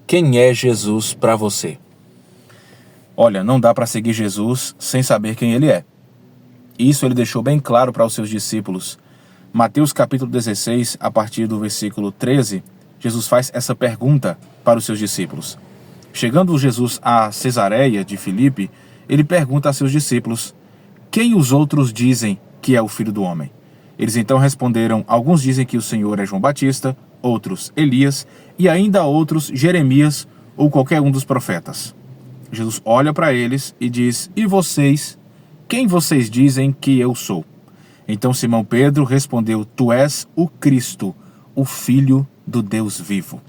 Quem é Jesus para você? Olha, não dá para seguir Jesus sem saber quem ele é. Isso ele deixou bem claro para os seus discípulos. Mateus capítulo 16, a partir do versículo 13, Jesus faz essa pergunta para os seus discípulos. Chegando Jesus a Cesareia de Filipe, ele pergunta a seus discípulos: quem os outros dizem que é o Filho do Homem? Eles então responderam: alguns dizem que o Senhor é João Batista, outros Elias e ainda outros Jeremias ou qualquer um dos profetas. Jesus olha para eles e diz: e vocês? Quem vocês dizem que eu sou? Então Simão Pedro respondeu: tu és o Cristo, o Filho do Deus vivo.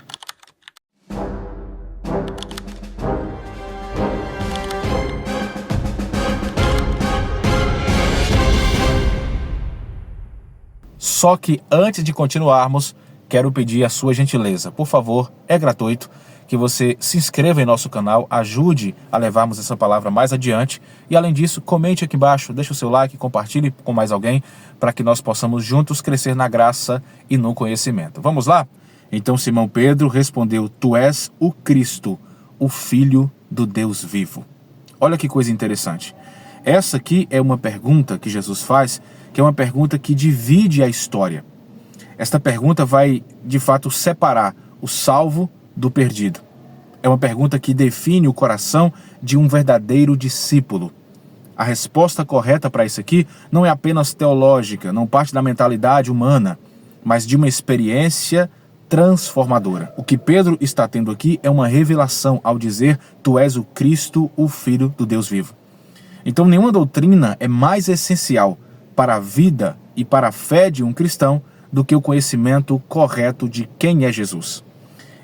Só que antes de continuarmos, quero pedir a sua gentileza. Por favor, é gratuito que você se inscreva em nosso canal, ajude a levarmos essa palavra mais adiante. E além disso, comente aqui embaixo, deixe o seu like, compartilhe com mais alguém, para que nós possamos juntos crescer na graça e no conhecimento. Vamos lá? Então Simão Pedro respondeu: tu és o Cristo, o Filho do Deus vivo. Olha que coisa interessante. Essa aqui é uma pergunta que Jesus faz, que é uma pergunta que divide a história. Esta pergunta vai, de fato, separar o salvo do perdido. É uma pergunta que define o coração de um verdadeiro discípulo. A resposta correta para isso aqui não é apenas teológica, não parte da mentalidade humana, mas de uma experiência transformadora. O que Pedro está tendo aqui é uma revelação ao dizer: tu és o Cristo, o Filho do Deus vivo. Então nenhuma doutrina é mais essencial para a vida e para a fé de um cristão do que o conhecimento correto de quem é Jesus.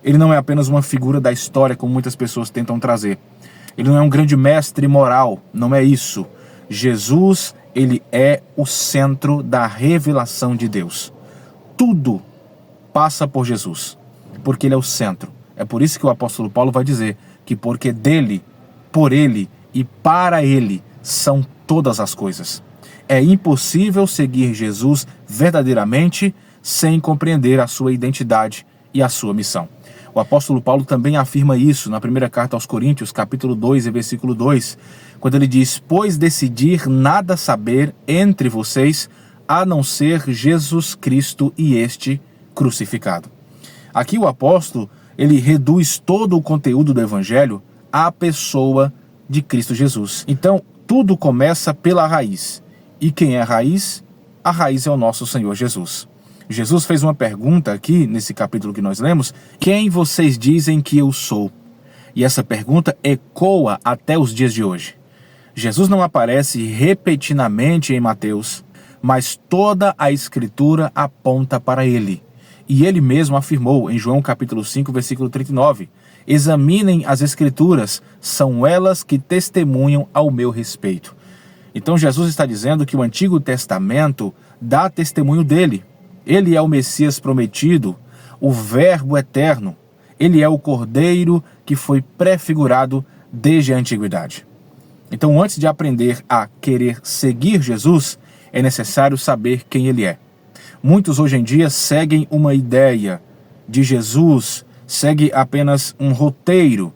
Ele não é apenas uma figura da história, como muitas pessoas tentam trazer. Ele não é um grande mestre moral, não é isso. Jesus, ele é o centro da revelação de Deus. Tudo passa por Jesus, porque ele é o centro. É por isso que o apóstolo Paulo vai dizer que porque dele, por ele e para ele são todas as coisas. É impossível seguir Jesus verdadeiramente sem compreender a sua identidade e a sua missão. O apóstolo Paulo também afirma isso na primeira carta aos Coríntios, capítulo 2 e versículo 2, quando ele diz: pois decidir nada saber entre vocês, a não ser Jesus Cristo e este crucificado. Aqui o apóstolo, ele reduz todo o conteúdo do evangelho à pessoa de Cristo Jesus. Então, tudo começa pela raiz. E quem é a raiz? A raiz é o nosso Senhor Jesus. Jesus fez uma pergunta aqui, nesse capítulo que nós lemos: quem vocês dizem que eu sou? E essa pergunta ecoa até os dias de hoje. Jesus não aparece repetidamente em Mateus, mas toda a Escritura aponta para ele. E ele mesmo afirmou em João capítulo 5, versículo 39, examinem as Escrituras, são elas que testemunham ao meu respeito. Então Jesus está dizendo que o Antigo Testamento dá testemunho dele. Ele é o Messias prometido, o Verbo eterno. Ele é o Cordeiro que foi prefigurado desde a antiguidade. Então, antes de aprender a querer seguir Jesus, é necessário saber quem ele é. Muitos hoje em dia seguem uma ideia de Jesus, seguem apenas um roteiro,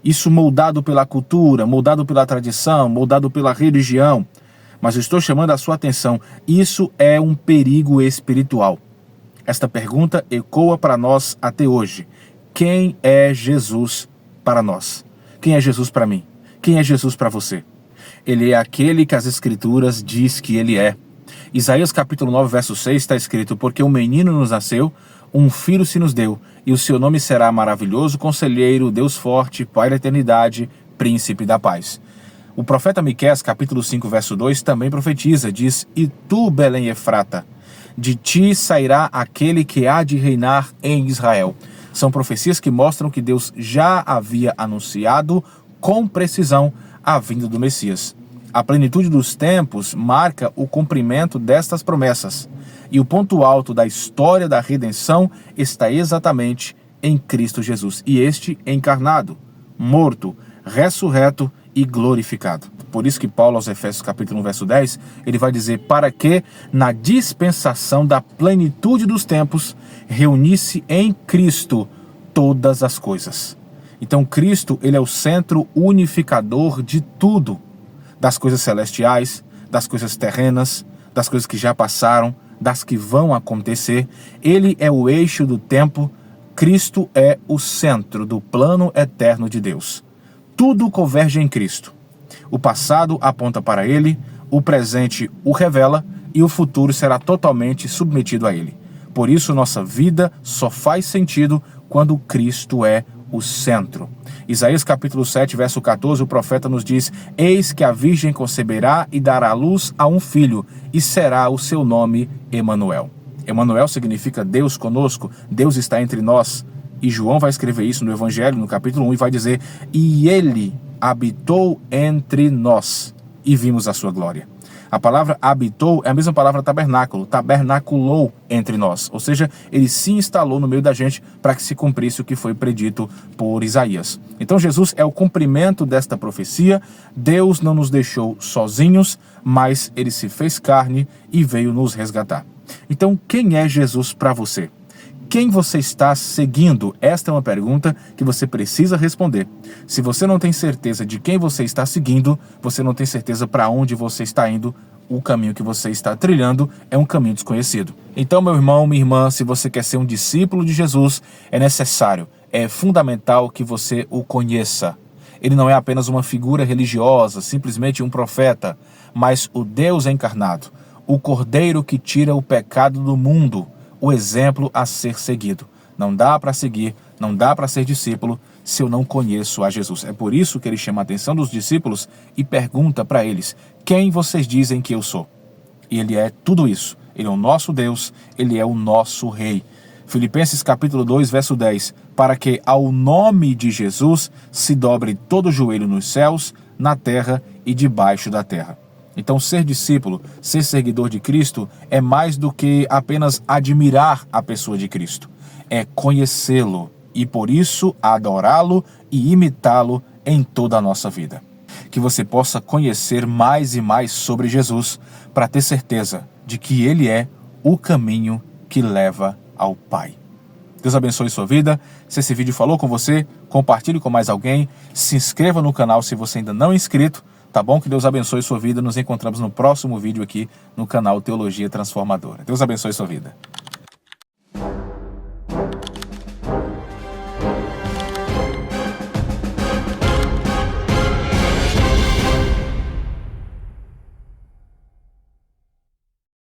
isso moldado pela cultura, moldado pela tradição, moldado pela religião. Mas eu estou chamando a sua atenção, isso é um perigo espiritual. Esta pergunta ecoa para nós até hoje. Quem é Jesus para nós? Quem é Jesus para mim? Quem é Jesus para você? Ele é aquele que as Escrituras diz que ele é. Isaías capítulo 9, verso 6 está escrito: porque um menino nos nasceu, um filho se nos deu, e o seu nome será maravilhoso, conselheiro, Deus forte, Pai da eternidade, príncipe da paz. O profeta Miqueias, capítulo 5, verso 2, também profetiza, diz: e tu, Belém Efrata, de ti sairá aquele que há de reinar em Israel. São profecias que mostram que Deus já havia anunciado com precisão a vinda do Messias. A plenitude dos tempos marca o cumprimento destas promessas. E o ponto alto da história da redenção está exatamente em Cristo Jesus. E este encarnado, morto, ressurreto e glorificado. Por isso que Paulo, aos Efésios capítulo 1, verso 10, ele vai dizer: para que na dispensação da plenitude dos tempos reunisse em Cristo todas as coisas. Então Cristo, ele é o centro unificador de tudo, das coisas celestiais, das coisas terrenas, das coisas que já passaram, das que vão acontecer. Ele é o eixo do tempo. Cristo é o centro do plano eterno de Deus. Tudo converge em Cristo. O passado aponta para ele, o presente o revela e o futuro será totalmente submetido a ele. Por isso, nossa vida só faz sentido quando Cristo é o centro. Isaías capítulo 7, verso 14, o profeta nos diz: eis que a virgem conceberá e dará luz a um filho, e será o seu nome Emanuel. Emanuel significa Deus conosco, Deus está entre nós. E João vai escrever isso no Evangelho, no capítulo 1, e vai dizer: e ele habitou entre nós, e vimos a sua glória. A palavra habitou é a mesma palavra tabernáculo, tabernaculou entre nós. Ou seja, ele se instalou no meio da gente para que se cumprisse o que foi predito por Isaías. Então Jesus é o cumprimento desta profecia. Deus não nos deixou sozinhos, mas ele se fez carne e veio nos resgatar. Então, quem é Jesus para você? Quem você está seguindo? Esta é uma pergunta que você precisa responder. Se você não tem certeza de quem você está seguindo, você não tem certeza para onde você está indo, o caminho que você está trilhando é um caminho desconhecido. Então, meu irmão, minha irmã, se você quer ser um discípulo de Jesus, é necessário, é fundamental que você o conheça. Ele não é apenas uma figura religiosa, simplesmente um profeta, mas o Deus encarnado, o Cordeiro que tira o pecado do mundo, o exemplo a ser seguido. Não dá para seguir, não dá para ser discípulo se eu não conheço a Jesus. É por isso que ele chama a atenção dos discípulos e pergunta para eles: quem vocês dizem que eu sou? E ele é tudo isso. Ele é o nosso Deus, ele é o nosso Rei. Filipenses capítulo 2, verso 10. Para que ao nome de Jesus se dobre todo o joelho nos céus, na terra e debaixo da terra. Então, ser discípulo, ser seguidor de Cristo é mais do que apenas admirar a pessoa de Cristo. É conhecê-lo e, por isso, adorá-lo e imitá-lo em toda a nossa vida. Que você possa conhecer mais e mais sobre Jesus para ter certeza de que ele é o caminho que leva ao Pai. Deus abençoe sua vida. Se esse vídeo falou com você, compartilhe com mais alguém. Se inscreva no canal se você ainda não é inscrito. Tá bom? Que Deus abençoe sua vida. Nos encontramos no próximo vídeo aqui no canal Teologia Transformadora. Deus abençoe sua vida.